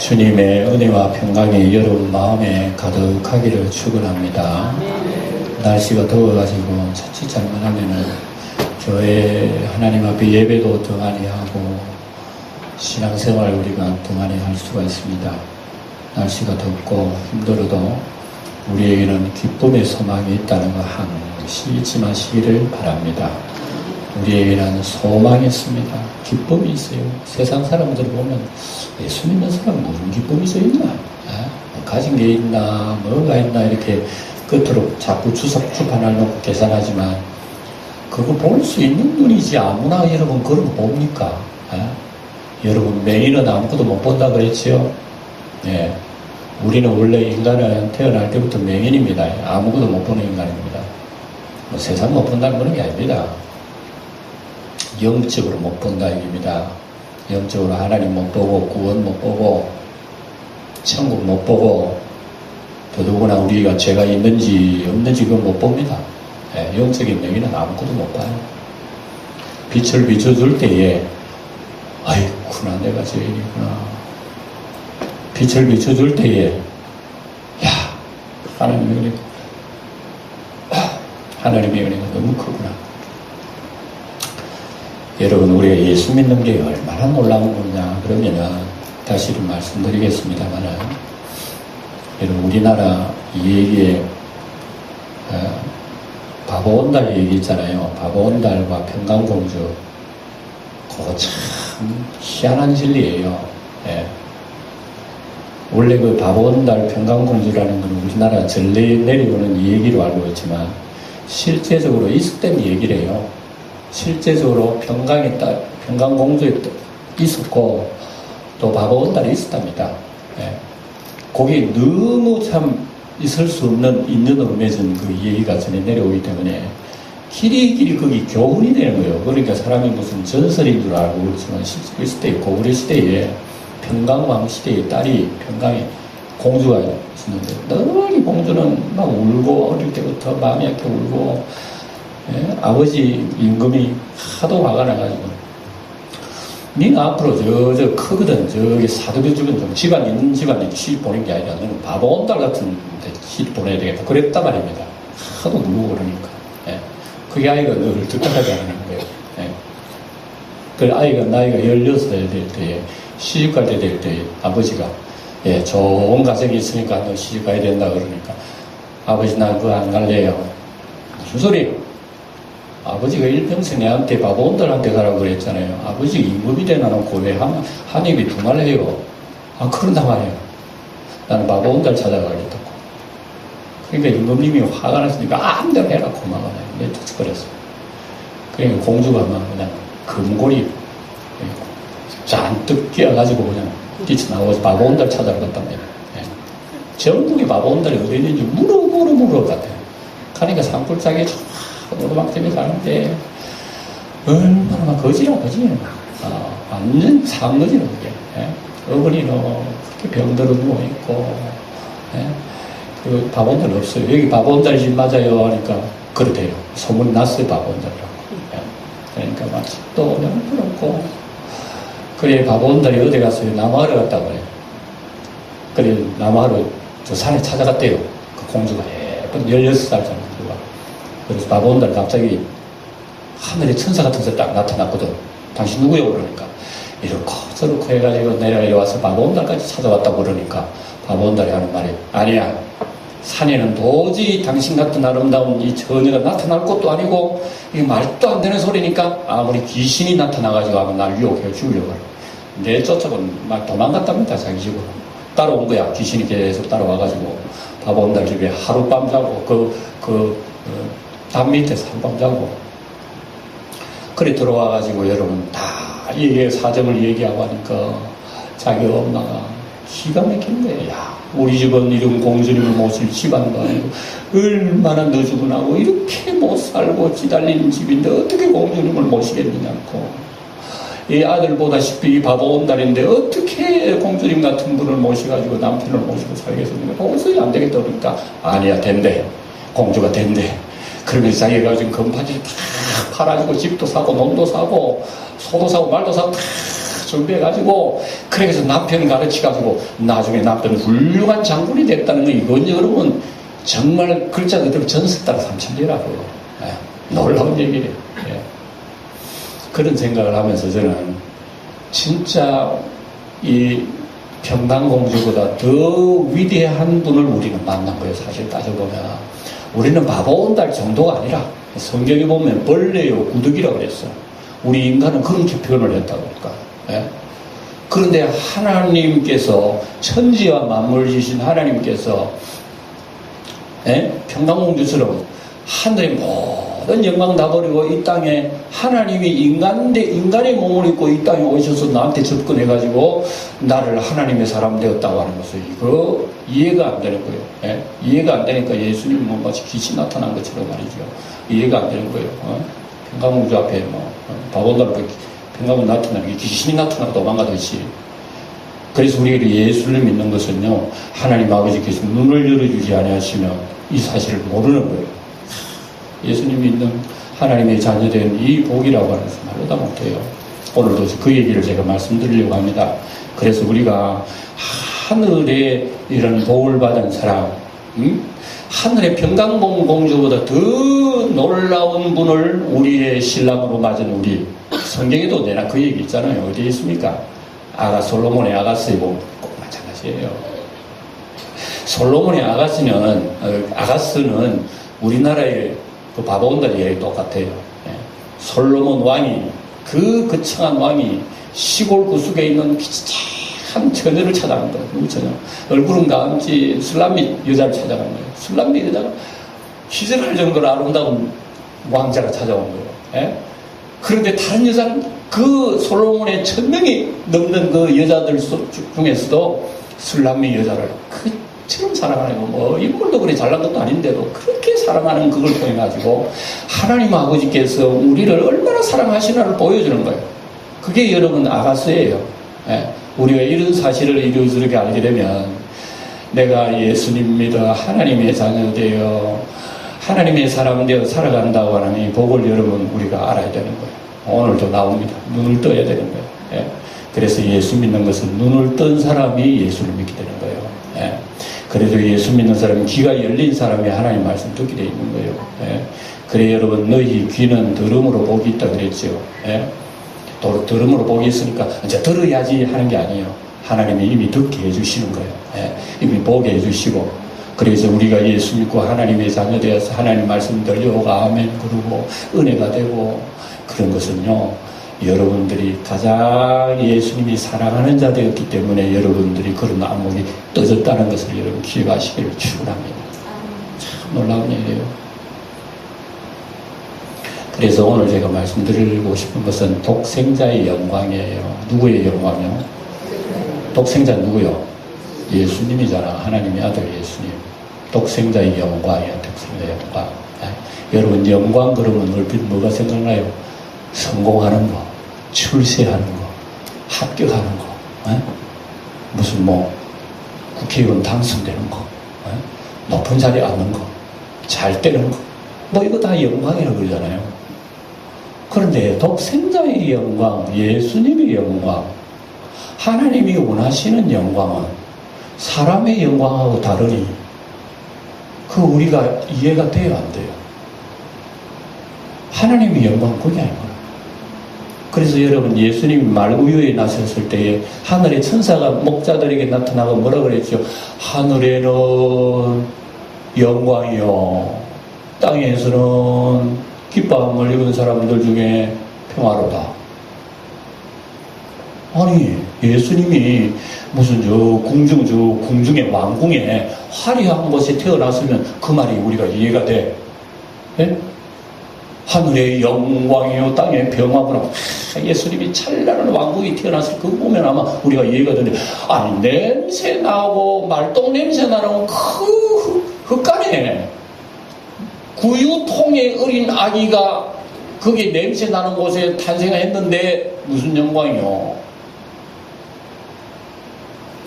주님의 은혜와 평강이 여러분 마음에 가득하기를 축원합니다. 날씨가 더워가지고 자칫 잘못하면은 교회 하나님 앞에 예배도 등한히 하고 신앙생활 우리가 등한히 할 수가 있습니다. 날씨가 덥고 힘들어도 우리에게는 기쁨의 소망이 있다는 거 항시 잊지 마시기를 바랍니다. 우리에게는 소망이 있습니다. 기쁨이 있어요. 세상 사람들 보면 예수 믿는 사람은 무슨 기쁨이 있어 있나? 뭐 가진 게 있나? 뭐가 있나? 이렇게 끝으로 자꾸 주판을 놓고 계산하지만 그거 볼 수 있는 눈이지 아무나 여러분 그런 거 봅니까? 여러분 맹인은 아무것도 못 본다 그랬지요? 예. 우리는 원래 인간은 태어날 때부터 맹인입니다. 아무것도 못 보는 인간입니다. 뭐 세상 못 본다는 그런 게 아닙니다. 영적으로 못 본다 얘기입니다. 영적으로 하나님 못 보고 구원 못 보고 천국 못 보고 더더구나 우리가 죄가 있는지 없는지 그건 못 봅니다. 예, 영적인 맹인은 아무것도 못 봐요. 빛을 비춰줄 때에 아이구나 내가 죄인이구나. 빛을 비춰줄 때에 야 하나님의 은혜가 너무 크구나. 여러분 우리가 예수 믿는 게 얼마나 놀라운 거냐 그러면은 다시 말씀드리겠습니다만은 여러분 우리나라 이 얘기에 바보온달 얘기 있잖아요. 바보온달과 평강공주 그거 참 희한한 진리예요. 예. 원래 그 바보온달 평강공주라는 건 우리나라 전례 내려오는 이 얘기로 알고 있지만 실제적으로 있었던 얘기래요. 실제적으로 평강공주에 있었고 또 바보온달이 있었답니다. 예. 거기 너무 참 있을 수 없는 인연으로 맺은 그 얘기가 전해 내려오기 때문에 길이 거기 교훈이 되는 거예요. 그러니까 사람이 무슨 전설인 줄 알고 그렇지만 실제로 있을 때 고구려 시대에 평강왕 시대의 딸이 평강의 공주가 있었는데 늘 공주는 막 울고 어릴 때부터 마음이 약해 울고 예? 아버지 임금이 하도 화가 나가지고 니는 앞으로 저 크거든 저기 사두개 주변 좀 집안 있는 집안에 시집 보낸 게 아니라 너는 바보온달 같은 데 시집 보내야 되겠다 그랬단 말입니다. 하도 누르고 그러니까 예. 그게 아이가 늘 듣다하지 않는 거예요. 예. 그 아이가 나이가 16살 될 때에 시집 갈 때 될 때 아버지가 예, 좋은 가정이 있으니까 너 시집 가야 된다 그러니까 아버지 난 그거 안 갈래요. 무슨 소리예요? 아버지가 일평생 내한테 바보온달한테 가라고 그랬잖아요. 아버지 임금이 되나놓고 왜 한 입이 두 말 해요? 그런단 말이에요. 나는 바보온달 찾아가겠다고. 그러니까 임금님이 화가 났으니까 아무데나 해라 고마워요. 내 쫓아버렸어요. 그러니까 공주가 막 그냥 금고리 잔뜩 끼어가지고 그냥 뛰쳐나와서 바보온달 찾아러 갔답니다. 예. 전국에 바보온달이 어디 있는지 물어 같아요. 가니까 산골짜기에 오르막집에 가는데 얼마나 거지라 완전 상거지라 그게. 예? 어머니는 그렇게 병들어 누워있고 예? 그 바보온달 없어요. 여기 바보온달 집 맞아요 하니까 그렇대요. 소문이 났어요 바보온달이라고. 예? 그러니까 막 집도 너무 부럽고 그래 바보온달이 어디 갔어요? 남하러 갔다고 그래요. 그래 남하러 저 산에 찾아갔대요. 그 공주가 예쁜 16살 공주가. 그래서 바보온달 갑자기 하늘에 천사 같은 새 딱 나타났거든. 당신 누구요? 그러니까 이렇고 저렇고 해가지고 내가 이리 와서 바보온달까지 찾아왔다고 그러니까 바보온달이 하는 말이 아니야. 산에는 도저히 당신 같은 아름다운 이 처녀가 나타날 것도 아니고 이게 말도 안 되는 소리니까 아무리 귀신이 나타나가지고 하면 날 유혹해 주려고 내쫓아본 막 도망갔답니다. 자기 집으로 따라온 거야. 귀신이 계속 따라와가지고 바보온달 집에 하룻밤 자고 담 밑에서 한밤 자고 그래 들어와가지고 여러분 다 이게 사정을 얘기하고 하니까 자기 엄마가 기가 막힌 거예요. 야, 우리 집은 이런 공주님을 모실 집안도 아니고 얼마나 너주분하고 이렇게 못 살고 지달리는 집인데 어떻게 공주님을 모시겠느냐고. 이 아들 보다시피 이 바보온달인데 어떻게 공주님 같은 분을 모셔가지고 남편을 모시고 살겠습니까? 도저히 안 되겠다 그러니까 아니야 된대. 공주가 된대. 그러면서 자기가 지금 금바지 다 팔아주고 집도 사고 논도 사고 소도 사고 말도 사고 다 준비해가지고, 그래서 남편 가르쳐가지고, 나중에 남편은 훌륭한 장군이 됐다는 거, 이건 여러분, 정말 글자 그대로 전설 따라 삼천리라고요. 예, 놀라운 얘기예요. 예. 그런 생각을 하면서 저는, 진짜, 이 평강공주보다 더 위대한 분을 우리는 만난 거예요. 사실 따져보면. 우리는 바보 온달 정도가 아니라, 성경에 보면 벌레요, 구더기라고 그랬어. 우리 인간은 그렇게 표현을 했다고 할까. 예? 그런데 하나님께서, 천지와 만물을 지신 하나님께서, 예? 평강공주처럼 하늘의 모든 영광 다 버리고 이 땅에 하나님이 인간의 몸을 입고 이 땅에 오셔서 나한테 접근해가지고 나를 하나님의 사람 되었다고 하는 것을 이거 이해가 안 되는 거예요. 예? 이해가 안 되니까 예수님은 뭐 마치 빛이 나타난 것처럼 말이죠. 이해가 안 되는 거예요. 평강공주 앞에 바본다로 평강공주 나타나는 게 귀신이 나타나고 도망가듯이. 그래서 우리가 예수를 믿는 것은요, 하나님 아버지께서 눈을 열어주지 아니하시면 이 사실을 모르는 거예요. 예수님 믿는 하나님의 자녀된 이 복이라고 하는 것은 말로 다 못해요. 오늘도 그 얘기를 제가 말씀드리려고 합니다. 그래서 우리가 하늘의 이런 복을 받은 사람, 하늘의 평강공주보다 더 놀라운 분을 우리의 신랑으로 맞은 우리, 성경에도 내나 그 얘기 있잖아요. 어디에 있습니까? 솔로몬의 아가스에 보면 꼭 마찬가지예요. 솔로몬의 아가스는 우리나라의 그 바보온달 이야기 똑같아요. 예. 솔로몬 왕이, 그 거창한 왕이 시골 구석에 있는 한 처녀를 찾아간 거예요. 누구 처녀? 얼굴은 가음지 술람미 여자를 찾아간 거예요. 술람미 여자가 희절할 정도로 아름다운 왕자가 찾아온 거예요. 예? 그런데 다른 여자는 그 솔로몬의 1000명이 넘는 그 여자들 중에서도 술람미 여자를 그처럼 사랑하는 거, 뭐 인물도 그리 잘난 것도 아닌데도 그렇게 사랑하는 그걸 통해 가지고 하나님 아버지께서 우리를 얼마나 사랑하시나를 보여주는 거예요. 그게 여러분 아가스예요. 예. 우리가 이런 사실을 이루어지게 알게 되면 내가 예수님 믿어 하나님의 자녀 되어 하나님의 사람 되어 살아간다고 하는 이 복을 여러분 우리가 알아야 되는 거예요. 오늘도 나옵니다. 눈을 떠야 되는 거예요. 예. 그래서 예수 믿는 것은 눈을 뜬 사람이 예수를 믿게 되는 거예요. 예. 그래도 예수 믿는 사람이 귀가 열린 사람이 하나님 말씀 듣게 되어 있는 거예요. 예. 그래 여러분 너희 귀는 들음으로 복이 있다 그랬죠. 예. 또 들음으로 복이 있으니까 이제 들어야지 하는 게 아니에요. 하나님이 이미 듣게 해주시는 거예요. 예. 이미 보게 해주시고 그래서 우리가 예수 믿고 하나님의 자녀 되어서 하나님 말씀 들려오고 아멘 그러고 은혜가 되고 그런 것은요 여러분들이 가장 예수님이 사랑하는 자 되었기 때문에 여러분들이 그런 안목이 떠졌다는 것을 여러분 기억하시기를 축원합니다. 참 놀라운 일이에요. 그래서 오늘 제가 말씀드리고 싶은 것은 독생자의 영광이에요. 누구의 영광이요? 독생자 누구요? 예수님이잖아. 하나님의 아들 예수님. 독생자의 영광이에요. 독생자의 영광. 여러분 영광 그러면 얼핏 뭐가 생각나요? 성공하는 거, 출세하는 거, 합격하는 거, 무슨 뭐 국회의원 당선되는 거, 높은 자리에 앉는 거, 잘 되는 거, 뭐 이거 다 영광이라고 그러잖아요. 그런데 독생자의 영광, 예수님의 영광, 하나님이 원하시는 영광은 사람의 영광하고 다르니 그 우리가 이해가 돼야 안 돼요. 하나님의 영광은 그게 아니에요. 그래서 여러분 예수님이 말구유에 나섰을 때에 하늘의 천사가 목자들에게 나타나고 뭐라 그랬죠? 하늘에는 영광이요 땅에서는 기뻐함을 입은 사람들 중에 평화로다. 아니 예수님이 무슨 궁중의 왕궁에 화려한 곳에 태어났으면 그 말이 우리가 이해가 돼. 예? 하늘의 영광이요 땅의 평화구나. 예수님이 찬란한 왕국이 태어났을 그거 보면 아마 우리가 이해가 되는데 아니 냄새 나고 말똥 냄새 나는 그 흙간에 구유통에 어린 아기가 거기에 냄새 나는 곳에 탄생했는데 무슨 영광이요?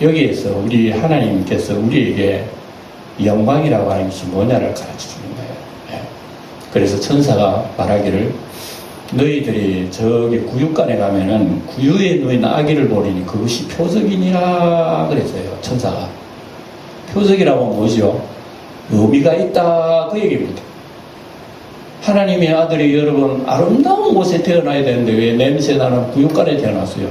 여기에서 우리 하나님께서 우리에게 영광이라고 하는 것이 뭐냐를 가르쳐 주는 거예요. 그래서 천사가 말하기를 너희들이 저기 구유관에 가면은 구유에 누인 아기를 보리니 그것이 표적이니라 그랬어요. 천사가. 표적이라고 뭐죠? 의미가 있다 그 얘기입니다. 하나님의 아들이 여러분 아름다운 곳에 태어나야 되는데 왜 냄새나는 구유관에 태어났어요?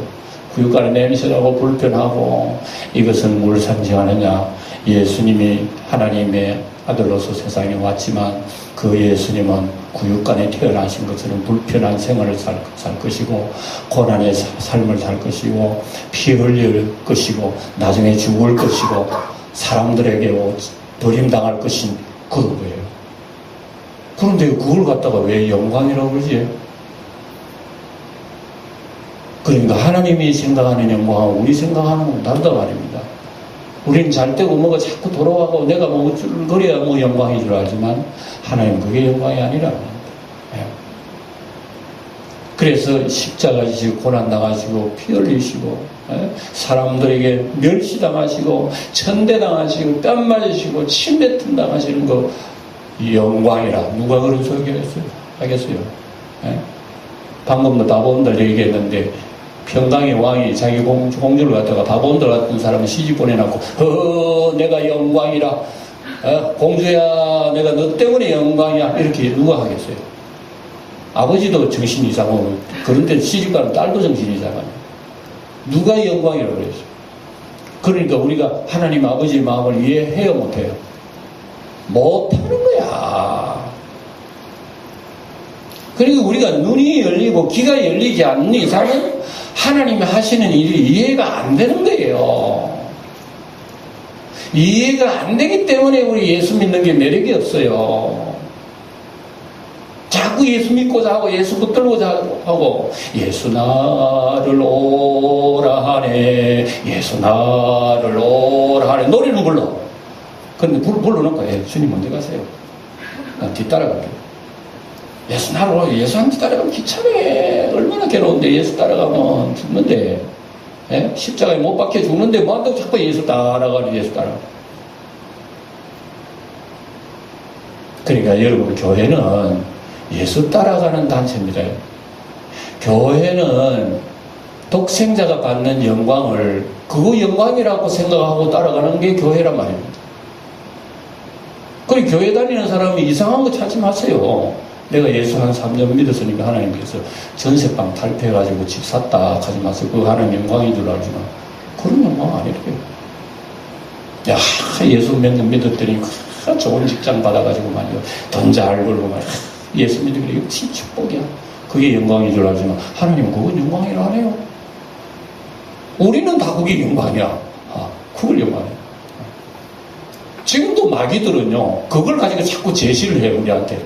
구유관에 냄새나고 불편하고 이것은 뭘 상징하느냐? 예수님이 하나님의 아들로서 세상에 왔지만 그 예수님은 구육간에 태어나신 것처럼 불편한 생활을 살 것이고 고난의 삶을 살 것이고 피 흘릴 것이고 나중에 죽을 것이고 사람들에게 버림당할 것인 그런 거예요. 그런데 그걸 갖다가 왜 영광이라고 그러지? 그러니까 하나님이 생각하는 영광하고 우리 생각하는 건 다르다 말입니다. 우리는 잘 때고 뭐가 자꾸 돌아가고 내가 뭐 그래야 뭐 영광인 줄 알지만 하나님 그게 영광이 아니라는 겁니다. 그래서 십자가 지시고 고난당하시고 피 흘리시고 사람들에게 멸시당하시고 천대당하시고 뺨 맞으시고 침뱉음 당하시는 거 영광이라 누가 그런 소리 하겠어요? 방금도 바보온들 얘기했는데 평강의 왕이 자기 공주를 갖다가 바보온들 같은 사람을 시집 보내놨고 내가 영광이라 공주야 내가 너 때문에 영광이야 이렇게 누가 하겠어요? 아버지도 정신이 이상하고 그런데 시집가는 딸도 정신이 이상하네. 누가 영광이라고 그랬어요? 그러니까 우리가 하나님 아버지의 마음을 이해해요 못해요? 못하는 거야. 그리고 우리가 눈이 열리고 귀가 열리지 않는 이상은 하나님이 하시는 일이 이해가 안 되는 거예요. 이해가 안 되기 때문에 우리 예수 믿는 게 매력이 없어요. 자꾸 예수 믿고자 하고 예수 붙들고자 하고 예수 나를 오라 하네 예수 나를 오라 하네 노래는 불러. 근데 불러놓고 주님 먼저 가세요. 난 뒤따라갈게요. 예수 나를 오라 예수한테 따라가면 귀찮아. 얼마나 괴로운데 예수 따라가면 죽는데 십자가에 못 박혀 죽는데 뭐 한다고 자꾸 예수 따라가고 예수 따라가. 그러니까 여러분 교회는 예수 따라가는 단체입니다. 교회는 독생자가 받는 영광을 그거 영광이라고 생각하고 따라가는 게 교회란 말입니다. 그리고 교회 다니는 사람이 이상한 거 찾지 마세요. 내가 예수 한 3년 믿었으니까 하나님께서 전세방 탈퇴해가지고 집 샀다 하지 마세요. 그거 하나님 영광인 줄 알지만 그런 영광 아니래요. 야 예수 몇 년 믿었더니 좋은 직장 받아가지고 말이요 돈 잘 벌고 말이요 예수 믿으면 이거 진 축복이야. 그게 영광인 줄 알지만 하나님은 그건 영광이라 하네요. 우리는 다 그게 영광이야. 그걸 영광이야. 지금도 마귀들은요 그걸 가지고 자꾸 제시를 해 우리한테.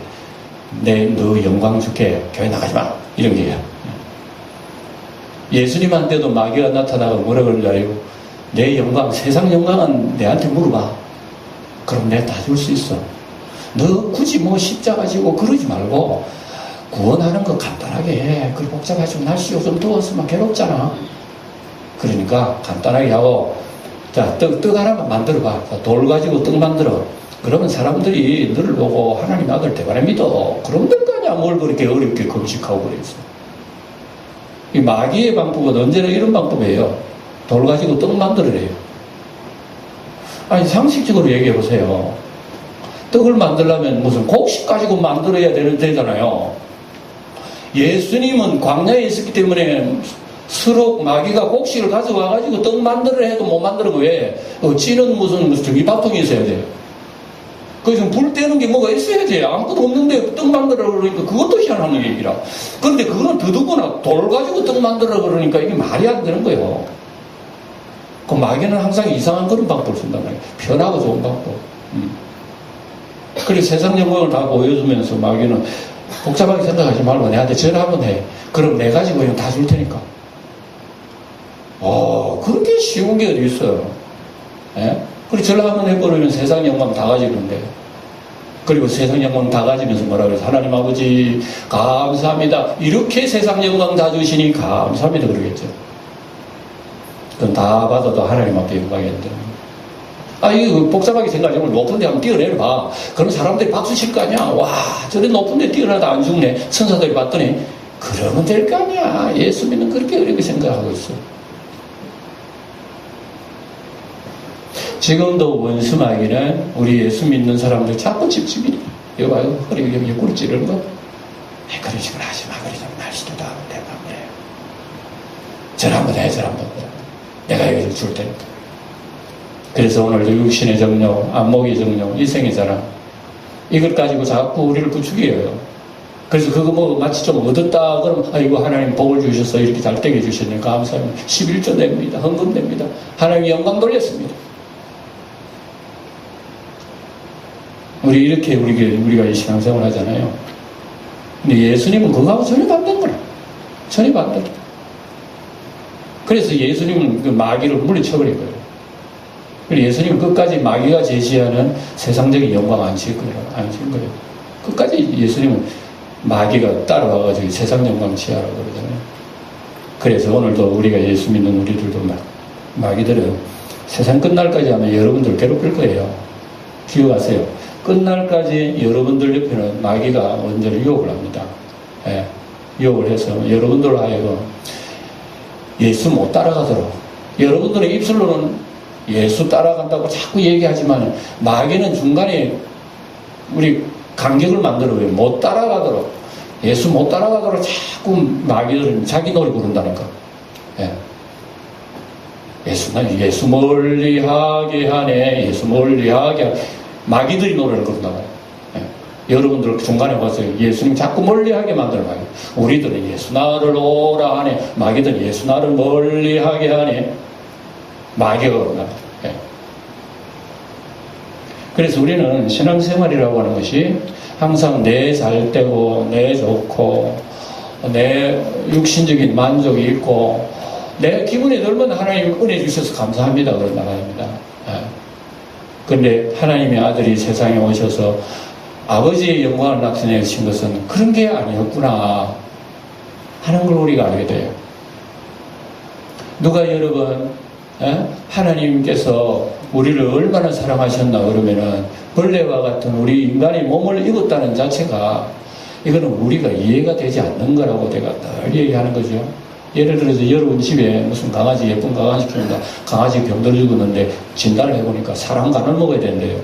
너 영광 줄게 교회 나가지 마 이런 게야. 예수님한테도 마귀가 나타나고 뭐라 그러는지 알아요? 내 영광 세상 영광은 내한테 물어봐. 그럼 내가 다 줄 수 있어. 너 굳이 뭐 십자가 지고 그러지 말고 구원하는 거 간단하게 해. 그리고 복잡하지만 날씨 요즘 더웠으면 괴롭잖아. 그러니까 간단하게 하고 자 떡 하나만 만들어봐. 돌 가지고 떡 만들어. 그러면 사람들이 너를 보고 하나님 아들 대단히 믿어. 그러면 될 거 아니야. 뭘 그렇게 어렵게 금식하고 그랬어. 이 마귀의 방법은 언제나 이런 방법이에요. 돌 가지고 떡 만들으래요. 아니 상식적으로 얘기해 보세요. 떡을 만들려면 무슨 곡식 가지고 만들어야 되잖아요. 예수님은 광야에 있었기 때문에 서로 마귀가 곡식을 가져와가지고 떡 만들어 해도 못 만들고 왜? 찌는 무슨 전기바통이 있어야 돼요. 그래서 불 떼는 게 뭐가 있어야 돼. 아무것도 없는데 떡 만들어 그러니까 그것도 희한한 얘기라. 그런데 그거는 더더구나 돌 가지고 떡 만들어 그러니까 이게 말이 안 되는 거예요. 그 마귀는 항상 이상한 그런 방법을 쓴단 말이에요. 편하고 좋은 방법. 그래서 세상 영광을 다 보여주면서 마귀는 복잡하게 생각하지 말고 내한테 전화 한번 해. 그럼 내 가지고 그냥 다 줄 테니까. 그렇게 쉬운 게 어디 있어요. 그리고 전화 한번 해버리면 세상 영광 다 가지는데. 그리고 세상 영광 다 가지면서 뭐라 그래서 하나님 아버지 감사합니다. 이렇게 세상 영광 다 주시니 감사합니다 그러겠죠. 그건 다 받아도 하나님 앞에 영광이었는데. 이거 복잡하게 생각하면 높은 데 한번 뛰어내려봐. 그럼 사람들이 박수 칠 거 아니야. 와, 저래 높은 데 뛰어나다 안 죽네. 천사들이 봤더니 그러면 될 거 아니야. 예수 믿는 그렇게 어렵게 생각하고 있어. 지금도 원수마귀는 우리 예수 믿는 사람들 자꾸 찝찝이래. 이거 봐요. 허리 여기 꿀 찌르는 거. 그런 식으로 하지 마. 그러지 마. 날씨도 다 내가 그래. 절 한번 해. 절 한번 해. 내가 이거 줄 테니까. 그래서 오늘도 육신의 정욕, 안목의 정욕, 이생의 자랑 이걸 가지고 자꾸 우리를 부추겨요. 그래서 그거 뭐 마치 좀 얻었다 그러면 아이고 하나님 복을 주셔서 이렇게 잘 되게 주셨네 감사합니다. 11조 냅니다. 헌금 냅니다. 하나님 영광 돌렸습니다. 우리 이렇게 우리가 이 신앙생활 하잖아요. 근데 예수님은 그거하고 전혀 반대인 거야. 전혀 반대. 그래서 예수님은 그 마귀를 물리쳐버린 거예요. 그리고 예수님은 끝까지 마귀가 제시하는 세상적인 영광 안 칠 거예요. 끝까지 예수님은 마귀가 따라와가지고 세상 영광 취하라고 그러잖아요. 그래서 오늘도 우리가 예수 믿는 우리들도 마귀들은 세상 끝날까지 하면 여러분들 괴롭힐 거예요. 기억하세요. 끝날까지 여러분들 옆에는 마귀가 언제나 유혹을 합니다. 예, 유혹을 해서 여러분들 하여금 예수 못 따라가도록 여러분들의 입술로는 예수 따라간다고 자꾸 얘기하지만 마귀는 중간에 우리 간격을 만들어요. 못 따라가도록 예수 못 따라가도록 자꾸 마귀들은 자기 노래 부른다니까. 예. 예수 멀리하게 하네. 예수 멀리하게 하네. 마귀들이 노래를 부른다고요. 예. 여러분들 중간에 와서 예수님 자꾸 멀리하게 만드는 마귀. 우리들은 예수 나를 오라 하네. 마귀들은 예수 나를 멀리하게 하네. 마귀가 그런다. 예. 그래서 우리는 신앙생활이라고 하는 것이 항상 내 잘되고 내 좋고 내 육신적인 만족이 있고 내 기분이 들면 하나님 은혜 주셔서 감사합니다 그런 나라입니다. 그런데 하나님의 아들이 세상에 오셔서 아버지의 영광을 나타내 주신 것은 그런 게 아니었구나 하는 걸 우리가 알게 돼요. 누가 여러분 하나님께서 우리를 얼마나 사랑하셨나 그러면은 벌레와 같은 우리 인간이 몸을 입었다는 자체가 이거는 우리가 이해가 되지 않는 거라고 제가 늘 얘기하는 거죠. 예를 들어서 여러분 집에 무슨 강아지 예쁜 강아지 키운다. 강아지 병들어 죽었는데 진단을 해보니까 사람 간을 먹어야 된대요.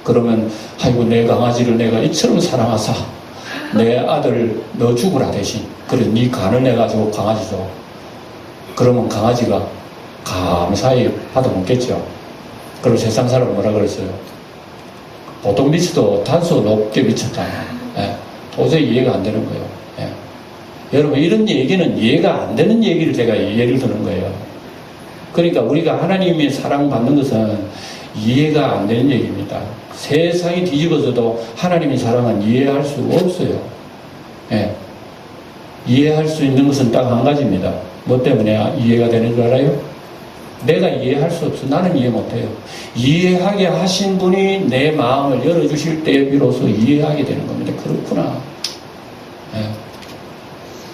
그러면 아이고 내 강아지를 내가 이처럼 사랑하사 내 아들 너 죽으라 대신 그래 네 간을 내가지고 강아지 줘. 그러면 강아지가 감사히 받아먹겠죠. 그리고 세상 사람은 뭐라 그랬어요? 보통 미치도 단수 높게 미쳤잖아요. 예. 도저히 이해가 안 되는 거예요. 예. 여러분 이런 얘기는 이해가 안 되는 얘기를 제가 예를 드는 거예요. 그러니까 우리가 하나님의 사랑받는 것은 이해가 안 되는 얘기입니다. 세상이 뒤집어져도 하나님의 사랑은 이해할 수가 없어요. 예. 이해할 수 있는 것은 딱 한 가지입니다. 뭐 때문에 이해가 되는 줄 알아요? 내가 이해할 수 없어. 나는 이해 못해요. 이해하게 하신 분이 내 마음을 열어주실 때 비로소 이해하게 되는 겁니다. 그렇구나. 예.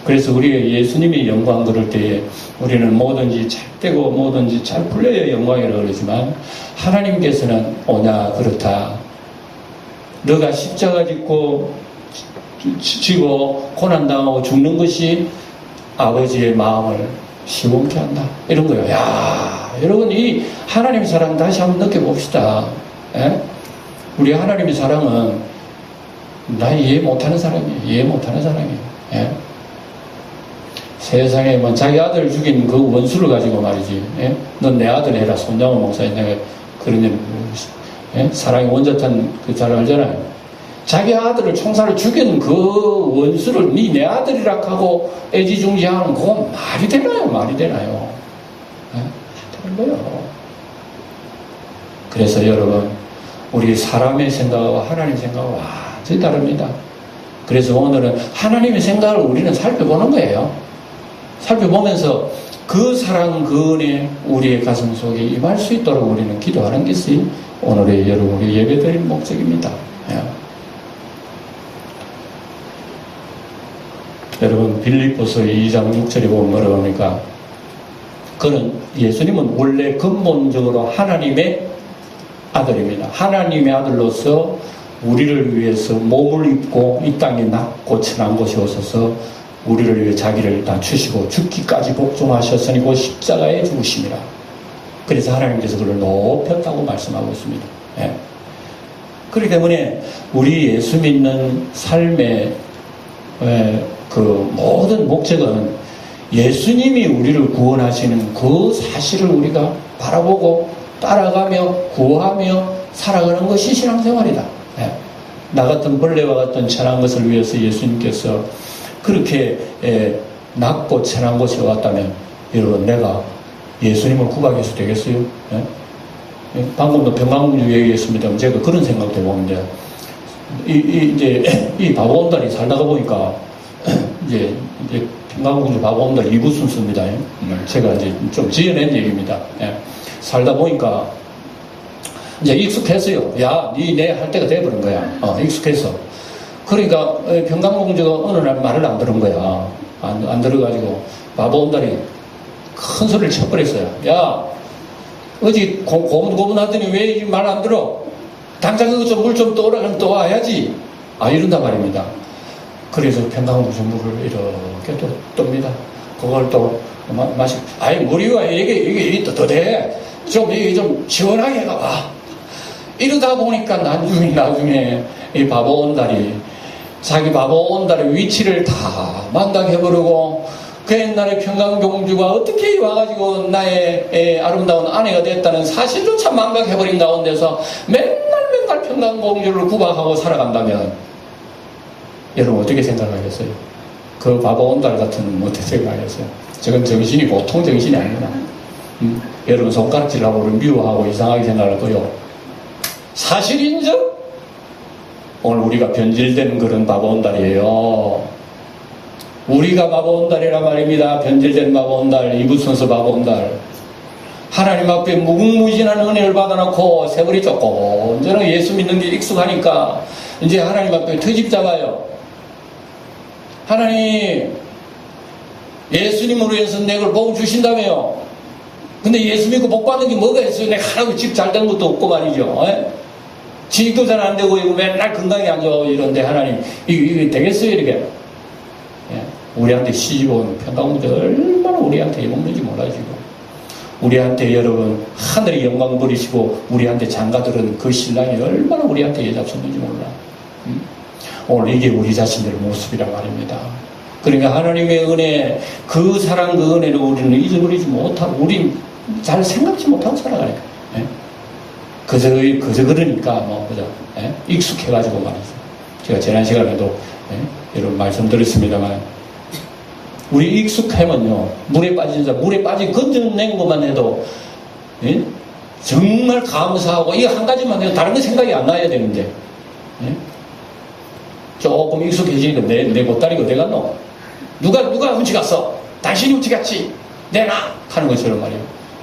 그래서 우리가 예수님의 영광 그럴 때에 우리는 뭐든지 잘 되고 뭐든지 잘 풀려야 영광이라고 그러지만 하나님께서는 오냐 그렇다. 너가 십자가 지고 고난당하고 죽는 것이 아버지의 마음을 시원케 한다. 이런 거예요. 야, 여러분 이 하나님의 사랑 다시 한번 느껴봅시다. 예? 우리 하나님의 사랑은 나 이해 못하는 사람이에요. 이해 못하는 사람이에요. 예? 세상에 뭐 자기 아들을 죽인 그 원수를 가지고 말이지. 예? 넌 내 아들 해라. 손장호 목사님 내가 그런 일 예? 사랑의 원자탄 그 잘 알잖아요. 자기 아들을 총살을 죽인 그 원수를 네 내 아들이라 하고 애지중지하는 그건 말이 되나요? 말이 되나요? 안 되는 거예요. 그래서 여러분 우리 사람의 생각과 하나님의 생각은 완전히 다릅니다. 그래서 오늘은 하나님의 생각을 우리는 살펴보는 거예요. 살펴보면서 그 사랑 그 은혜 우리의 가슴 속에 임할 수 있도록 우리는 기도하는 것이 오늘의 여러분의 예배드릴 목적입니다. 예. 여러분 빌립보서 2장 6절에 보면 뭐라고 합니까? 그는 예수님은 원래 근본적으로 하나님의 아들입니다. 하나님의 아들로서 우리를 위해서 몸을 입고 이 땅에 낮고 천한 곳에 오셔서 우리를 위해 자기를 낮추시고 죽기까지 복종하셨으니 곧 십자가에 죽으심이라. 그래서 하나님께서 그를 높였다고 말씀하고 있습니다. 예. 그렇기 때문에 우리 예수 믿는 삶의 그 모든 목적은 예수님이 우리를 구원하시는 그 사실을 우리가 바라보고 따라가며 구하며 살아가는 것이 신앙생활이다. 예. 나 같은 벌레와 같은 천한 것을 위해서 예수님께서 그렇게 낮고 천한 곳에 왔다면 여러분 내가 예수님을 구박해서 되겠어요? 예? 방금도 평강공주 얘기했습니다. 제가 그런 생각도 해보는데 이제 이 바보온달이 살다가 보니까 이제 평강공주 바보온달 2부 순서입니다. 제가 이제 좀 지어낸 얘기입니다. 예. 살다 보니까 이제 익숙했어요. 야, 니 내 할 때가 돼버린 거야. 익숙했어. 그러니까 평강공주가 어느 날 말을 안 들은 거야. 안 들어가지고 바보온달이 큰 소리를 쳐버렸어요. 야, 어디 고분고분하더니 왜 말 안 들어? 당장 그거 좀 물 좀 떠오라 그러면 또 와야지. 이런단 말입니다. 그래서 평강공주 물을 이렇게 또 뜹니다. 그걸 또 머리가 이게 더 돼. 좀 시원하게 가봐. 이러다 보니까 나중에 이 바보온달이 자기 바보온달의 위치를 다 망각해버리고 그 옛날에 평강공주가 어떻게 와가지고 나의 아름다운 아내가 됐다는 사실조차 망각해버린 가운데서 맨날 평강공주를 구박하고 살아간다면 여러분 어떻게 생각하겠어요? 그 바보온달 같은 놈 어떻게 생각하겠어요? 저건 정신이 보통 정신이 아니구나. 여러분 손가락질하고 미워하고 이상하게 생각할 거요. 사실인즉 오늘 우리가 변질되는 그런 바보온달이에요. 우리가 바보온달이란 말입니다. 변질된 바보온달, 이부순서 바보온달. 하나님 앞에 무궁무진한 은혜를 받아놓고 세월이 조금 언제나 예수 믿는 게 익숙하니까 이제 하나님 앞에 트집 잡아요. 하나님 예수님으로 해서 내걸 복 주신다며요. 근데 예수 믿고 복 받는 게 뭐가 있어요? 내가 하나도 집 잘 된 것도 없고 말이죠. 지식도 잘 안 되고 이거 맨날 건강이 안 좋아 이런데 하나님 이게 되겠어요? 이렇게 우리한테 시집 온 평강공주 얼마나 우리한테 먹는지 몰라지고 우리한테 여러분 하늘의 영광 버리시고 우리한테 장가들은 그 신랑이 얼마나 우리한테 예잡섰는지 몰라. 오늘 이게 우리 자신들의 모습이란 말입니다. 그러니까 하나님의 은혜, 그 사랑, 그 은혜를 우리는 잊어버리지 못하고 우린 잘 생각지 못하고 살아가니까 그저 그러니까 그죠? 익숙해가지고 말이죠. 제가 지난 시간에도 여러분 말씀드렸습니다만 우리 익숙하면요 물에 빠지 건져낸 것만 해도 정말 감사하고 이 한 가지만 해도 다른 거 생각이 안 나야 되는데 조금 익숙해지니까 내 보따리가 어디 갔노? 누가 훔쳐갔어? 당신이 훔쳐갔지? 내놔! 하는 것처럼 말이에요.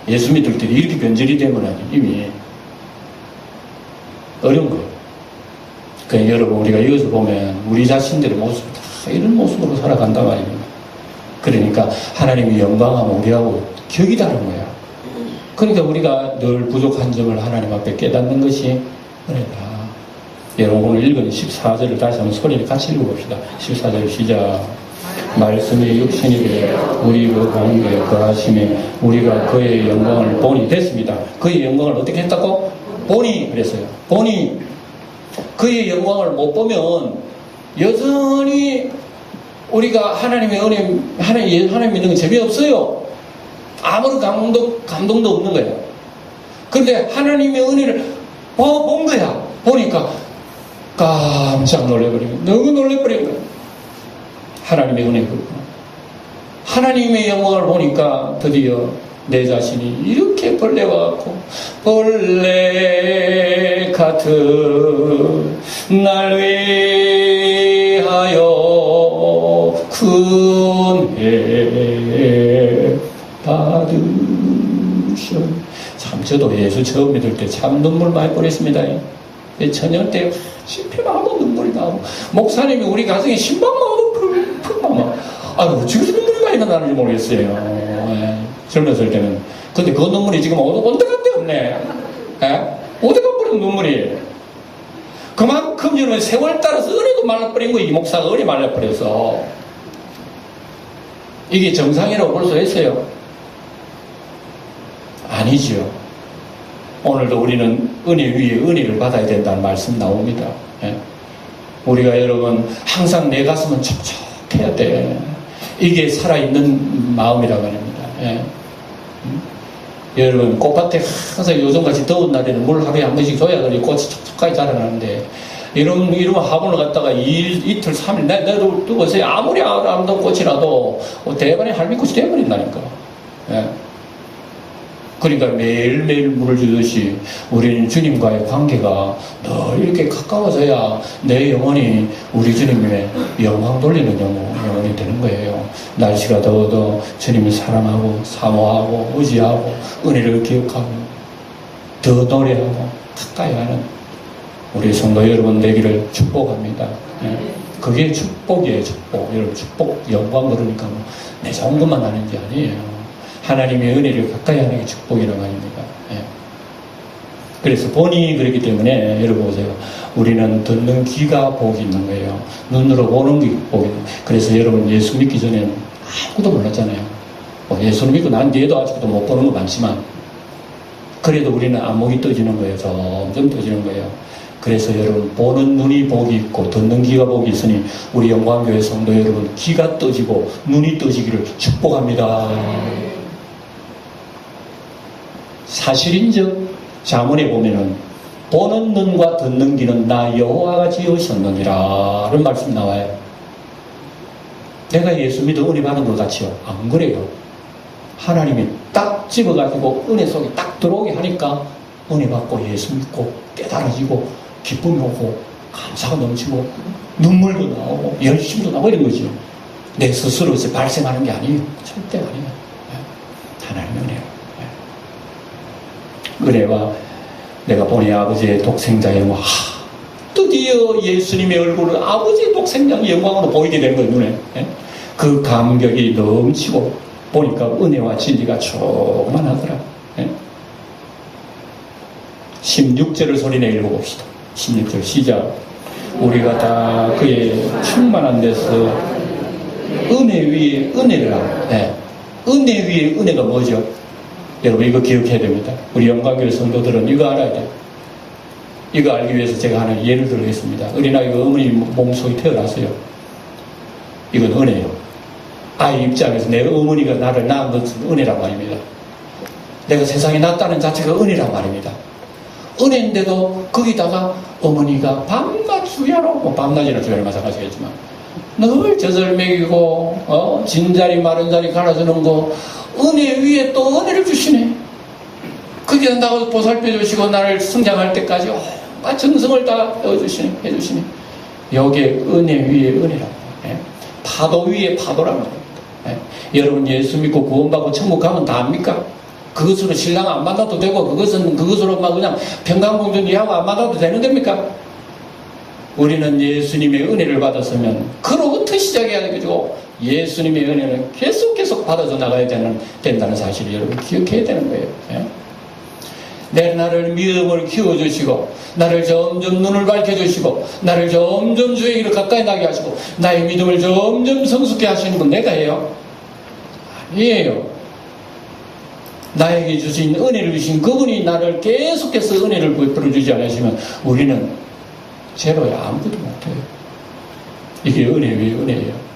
예수 믿을 때 이렇게 변질이 되면 이미 어려운 거예요. 그러니까 여러분 우리가 이것을 보면 우리 자신들의 모습 다 이런 모습으로 살아간단 말입니다. 그러니까 하나님이 영광하면 우리하고 격이 다른 거야. 그러니까 우리가 늘 부족한 점을 하나님 앞에 깨닫는 것이 은혜다. 여러분 오늘 읽은 14절을 다시 한번 소리를 같이 읽어봅시다. 14절 시작. 말씀이 육신이 되어 우리 그 가운데 거하심에 우리가 그의 영광을 보니 됐습니다. 그의 영광을 어떻게 했다고? 보니 그랬어요. 보니 그의 영광을 못 보면 여전히 우리가 하나님의 은혜, 하나님 믿는 건 재미없어요. 아무런 감동도 없는 거예요. 그런데 하나님의 은혜를 본 거야. 보니까 깜짝 놀래버리고 너무 놀래버린 거예요. 하나님의 은혜구나. 하나님의 영광을 보니까 드디어 내 자신이 이렇게 벌레와 같고 벌레 같은 날 위하여 큰 받으셔. 참 저도 예수 처음 믿을 때 참 눈물 많이 뿌렸습니다. 처녀 때 신피만 하면 눈물이 나고 목사님이 우리 가정에 신방만 하면 푹푹 어찌 그렇게 눈물이 많이 나는지 모르겠어요. 젊었을 때는. 근데 그 눈물이 지금 온데간데 없네. 어디가 버린 눈물이. 그만큼 여러분 세월 따라서 은혜도 말라버린 거 이 목사가 은혜 말라버려서 이게 정상이라고 볼 수 있어요? 아니지요. 오늘도 우리는 은혜 위에 은혜를 받아야 된다는 말씀 나옵니다. 예. 우리가 여러분 항상 내 가슴은 촉촉해야 돼. 이게 살아있는 마음이라고 합니다. 예. 여러분 꽃밭에 항상 요즘같이 더운 날에는 물 하루에 한 번씩 줘야 꽃이 촉촉하게 자라나는데 이런 화분을 갖다가 이틀 3일 내도 두고서 아무리 아름다운 꽃이 나도 대반에 할미꽃이 되어버린다니까. 예. 그러니까 매일매일 물을 주듯이 우리는 주님과의 관계가 늘 이렇게 가까워져야 내 영혼이 우리 주님의 영광 돌리는 영혼이 되는 거예요. 날씨가 더워도 주님을 사랑하고 사모하고 의지하고 은혜를 기억하고 더 노래하고 가까이 하는 우리 성도 여러분 되기를 축복합니다. 그게 축복이에요. 축복. 여러분 축복 영광 그러니까 내 좋은 것만 하는 게 아니에요. 하나님의 은혜를 가까이 하는 게 축복이라고 합니다. 예. 그래서 본이 그렇기 때문에 여러분 보세요. 우리는 듣는 귀가 복이 있는 거예요. 눈으로 보는 게 복이 있는 거예요. 그래서 여러분 예수 믿기 전에는 아무것도 몰랐잖아요. 예수를 믿고 난 뒤에도 아직도 못 보는 거 많지만 그래도 우리는 안목이 떠지는 거예요. 점점 떠지는 거예요. 그래서 여러분 보는 눈이 복이 있고 듣는 귀가 복이 있으니 우리 영광교회 성도 여러분 귀가 떠지고 눈이 떠지기를 축복합니다. 사실인즉 자문에 보면은 보는 눈과 듣는 귀는 나 여호와가 지으셨느니라 라는 말씀 나와요. 내가 예수 믿어 은혜 받은 것 같이요? 안 그래요. 하나님이 딱 집어가지고 은혜 속에 딱 들어오게 하니까 은혜 받고 예수 믿고 깨달아지고 기쁨이 오고 감사가 넘치고 눈물도 나오고 열심도 나오고 이런 거죠. 내 스스로에서 발생하는 게 아니에요. 절대 아니에요. 하나님의 은혜요. 은혜와 내가 보니 아버지의 독생자의 영광, 드디어 예수님의 얼굴을 아버지의 독생자의 영광으로 보이게 된 거예요. 눈에. 그 감격이 넘치고 보니까 은혜와 진리가 충만하더라. 16절을 소리내 읽어봅시다. 16절 시작. 우리가 다 그의 충만한 데서 은혜 위에 은혜를 하고, 은혜 위에 은혜가 뭐죠? 여러분 이거 기억해야 됩니다. 우리 영광교회 성도들은 이거 알아야 돼요. 이거 알기 위해서 제가 하나 예를 들겠습니다. 어린아이가 어머니 몸속에 태어났어요. 이건 은혜예요. 아이 입장에서 내 어머니가 나를 낳은 것은 은혜란 말입니다. 내가 세상에 낳았다는 자체가 은혜란 말입니다. 은혜인데도 거기다가 어머니가 밤낮 수야로 밤낮이나 주야로 마찬가지겠지만 늘 젖을 먹이고 진자리 마른 자리 갈아주는 거 은혜 위에 또 은혜를 주시네. 그게 한다고 보살펴 주시고 나를 성장할 때까지 정성을 다 해주시네. 여기에 은혜 위에 은혜라고. 파도 위에 파도라는 겁니다. 여러분 예수 믿고 구원받고 천국 가면 다 압니까? 그것으로 신랑 안 만나도 되고 그것으로 막 그냥 평강공전 이하고 안 만나도 되는 겁니까? 우리는 예수님의 은혜를 받았으면 그로부터 시작해야 되고 예수님의 은혜는 계속 받아서 나가야 된다는 사실을 여러분 기억해야 되는 거예요. 나를 믿음을 키워주시고 나를 점점 눈을 밝혀주시고 나를 점점 주의 길을 가까이 나게 하시고 나의 믿음을 점점 성숙해 하시는 분 내가 해요? 아니에요. 나에게 주신 은혜를 주신 그분이 나를 계속해서 은혜를 베풀어주지 않으시면 우리는 제로야. 아무것도 못해요. 이게 은혜 위에 은혜예요.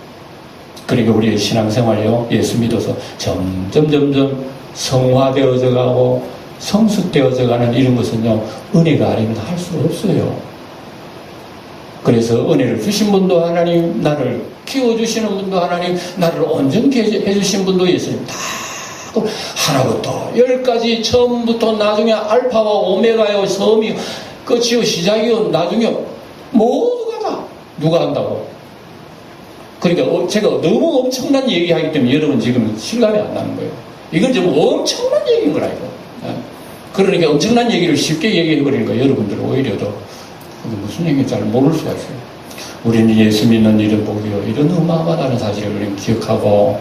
그러니까 우리의 신앙생활이요 예수 믿어서 점점 성화되어져 가고 성숙되어져 가는 이런 것은요 은혜가 아니면 할 수 없어요. 그래서 은혜를 주신 분도 하나님, 나를 키워주시는 분도 하나님, 나를 온전케 해주신 분도 예수님. 다 하나부터 열까지 처음부터 나중에 알파와 오메가요 섬이 끝이요 시작이요 나중이요 모두가 다 누가 한다고. 그러니까 제가 너무 엄청난 얘기하기 때문에 여러분 지금 실감이 안 나는 거예요. 이건 좀 엄청난 얘기인 거라 이거. 그러니까 엄청난 얘기를 쉽게 얘기해버리는 거예요. 여러분들은 오히려 더 무슨 얘기인지 잘 모를 수가 있어요. 우리는 예수 믿는 이런 복이요 이런 어마어마하다는 사실을 우리는 기억하고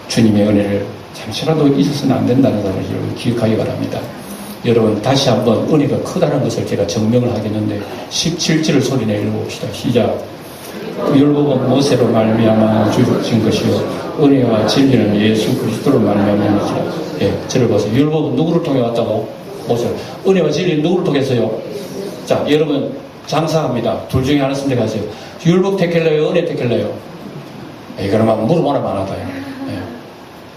주님의 은혜를 잠시라도 잊어서는 안 된다는 것을 여러분 기억하기 바랍니다. 여러분 다시 한번 은혜가 크다는 것을 제가 증명을 하겠는데 17절을 소리내 읽어봅시다. 시작. 율법은 모세로 말미암아 주신 것이요 은혜와 진리는 예수 그리스도로 말미암아니라. 예, 저를 보세요. 율법은 누구를 통해 왔다고? 모세. 은혜와 진리는 누구를 통해서요? 자, 여러분 장사합니다. 둘 중에 하나 선택하세요. 율법 택할래요? 은혜 택할래요? 그러면 물어보나 많아요. 예,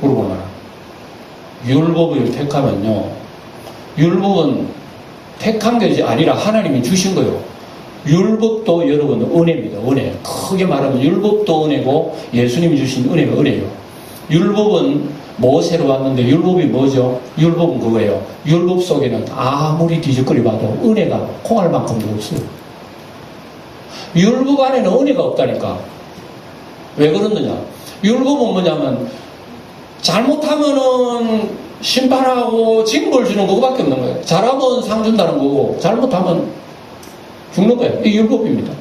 물어보나. 율법을 택하면요, 율법은 택한 게 아니라 하나님이 주신 거예요. 율법도 여러분 은혜입니다. 은혜. 크게 말하면 율법도 은혜고 예수님이 주신 은혜가 은혜예요. 율법은 모세로 왔는데 율법이 뭐죠? 율법은 그거예요. 율법 속에는 아무리 뒤적거리 봐도 은혜가 콩알만큼도 없어요. 율법 안에는 은혜가 없다니까. 왜 그러느냐? 율법은 뭐냐면 잘못하면은 심판하고 징벌 주는 그거밖에 없는 거예요. 잘하면 상 준다는 거고 잘못하면 죽는 거예요. 이게 율법입니다.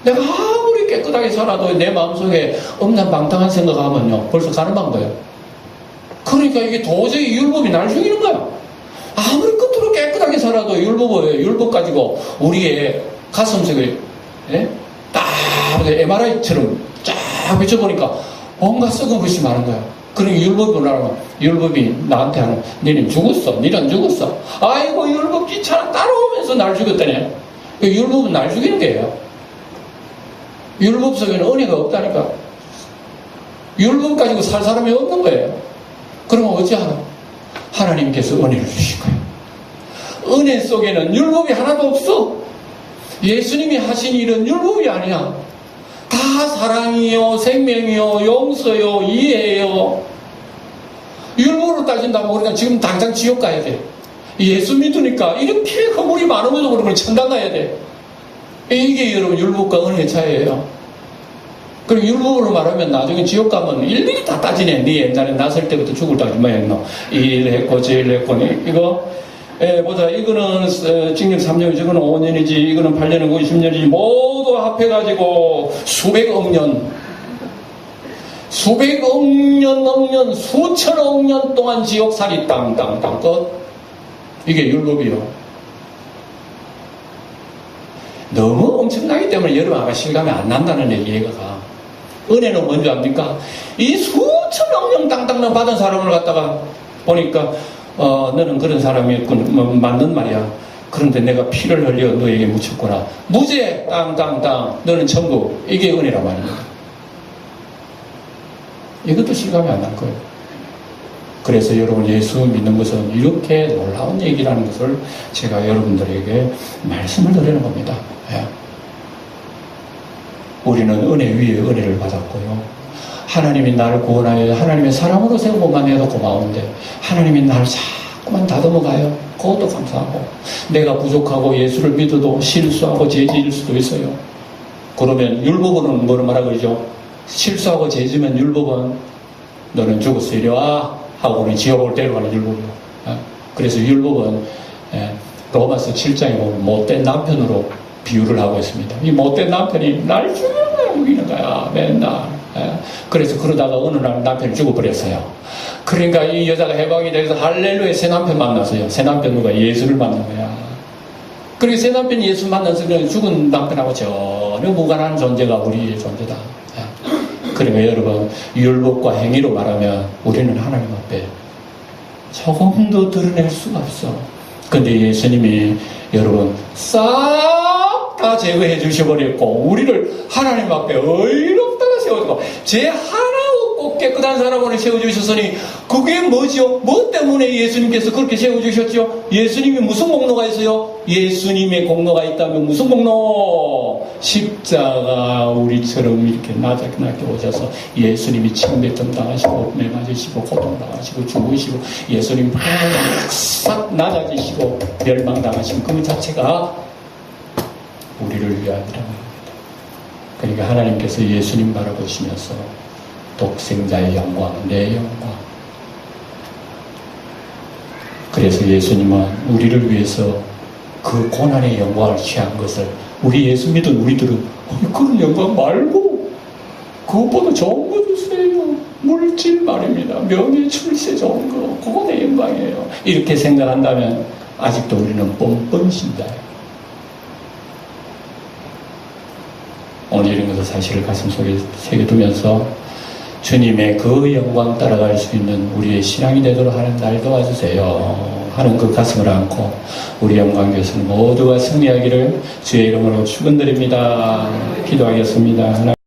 내가 아무리 깨끗하게 살아도 내 마음속에 엄난방탕한 생각하면요 벌써 가늠한 거예요. 그러니까 이게 도저히 율법이 날 죽이는 거야. 아무리 끝으로 깨끗하게 살아도 율법 가지고 우리의 가슴속에 딱 MRI처럼 쫙 비춰보니까 뭔가 썩은 것이 많은 거야. 그러니까 율법이 뭐라고? 율법이 나한테 하는, 너는 죽었어. 너는 죽었어. 아이고 율법 귀찮아 따라오면서 날 죽였다네. 율법은 날 죽이는 거예요. 율법 속에는 은혜가 없다니까. 율법 가지고 살 사람이 없는 거예요. 그러면 어찌하나? 하나님께서 은혜를 주신 거예요. 은혜 속에는 율법이 하나도 없어. 예수님이 하신 일은 율법이 아니야. 다 사랑이요, 생명이요, 용서요, 이해요. 율법으로 따진다면 우리가 지금 당장 지옥 가야 돼. 예수 믿으니까 이렇게 허물이 많으면서 그러면 천당 가야 돼. 이게 여러분 율법과 은혜의 차이예요. 그리고 율법으로 말하면 나중에 지옥 가면 일일이 다 따지네. 네 옛날에 났을 때부터 죽을 때까지 뭐 했노? 이 일 했고 저 일 했고 이거 보자. 이거는 징역 3년이지, 이거는 5년이지, 이거는 8년이고 20년이지 모두 합해가지고 수백억 년, 수천억 년 동안 지옥살이 땅땅땅 끝. 이게 율법이요. 너무 엄청나기 때문에 여러분 아마 실감이 안 난다는 얘기가. 은혜는 뭔지 압니까? 이 수천억 년 땅땅 받은 사람을 갖다가 보니까 너는 그런 사람이었군. 맞는 말이야. 그런데 내가 피를 흘려 너에게 묻혔구나. 무죄 땅땅땅 너는 천국. 이게 은혜란 말입니다. 이것도 실감이 안 날 거예요. 그래서 여러분 예수 믿는 것은 이렇게 놀라운 얘기라는 것을 제가 여러분들에게 말씀을 드리는 겁니다. 예. 우리는 은혜 위에 은혜를 받았고요. 하나님이 나를 구원하여 하나님의 사람으로 세운 것만 해도 고마운데 하나님이 나를 자꾸만 다듬어가요. 그것도 감사하고 내가 부족하고 예수를 믿어도 실수하고 죄지을 수도 있어요. 그러면 율법은 뭐를 말하고 그러죠? 실수하고 죄지면 율법은 너는 죽었어 이리 와 하고는 지옥을 데려가는 율법이요. 그래서 율법은 로마서 7장에 보면 못된 남편으로 비유를 하고 있습니다. 이 못된 남편이 날 죽이는 거야 맨날. 그래서 그러다가 어느 날 남편이 죽어버렸어요. 그러니까 이 여자가 해방이 돼서 할렐루야 새 남편 만났어요. 새 남편 누가? 예수를 만난 거야. 그리고 새 남편이 예수 만나서 죽은 남편하고 전혀 무관한 존재가 우리의 존재다. 그러니까 여러분 율법과 행위로 말하면 우리는 하나님 앞에 조금도 드러낼 수가 없어. 근데 예수님이 여러분 싹 다 제거해 주셔버렸고 우리를 하나님 앞에 의롭다가 세워주고 죄 하나 없고 깨끗한 사람으로 세워주셨으니 그게 뭐죠? 뭐 때문에 예수님께서 그렇게 세워주셨죠? 예수님이 무슨 공로가 있어요? 예수님의 공로가 있다면 무슨 공로? 십자가 우리처럼 이렇게 나게 오셔서 예수님이 침뱉음 당하시고 매 맞으시고 고통 당하시고 죽으시고 예수님 싹 낮아지시고 멸망당하신 그 자체가 우리를 위함이라는 겁니다. 그러니까 하나님께서 예수님 바라보시면서 독생자의 영광, 내 영광. 그래서 예수님은 우리를 위해서 그 고난의 영광을 취한 것을 우리 예수 믿은 우리들은 그런 영광 말고 그것보다 좋은 거 주세요. 물질 말입니다. 명예 출세 좋은 거 그거 내 영광이에요. 이렇게 생각한다면 아직도 우리는 뻔뻔 신자예요. 오늘 이런 것을 사실을 가슴속에 새겨두면서 주님의 그 영광 따라갈 수 있는 우리의 신앙이 되도록 하는 날 도와주세요 하는 그 가슴을 안고 우리 영광교회에서는 모두가 승리하기를 주의 이름으로 축원드립니다. 기도하겠습니다.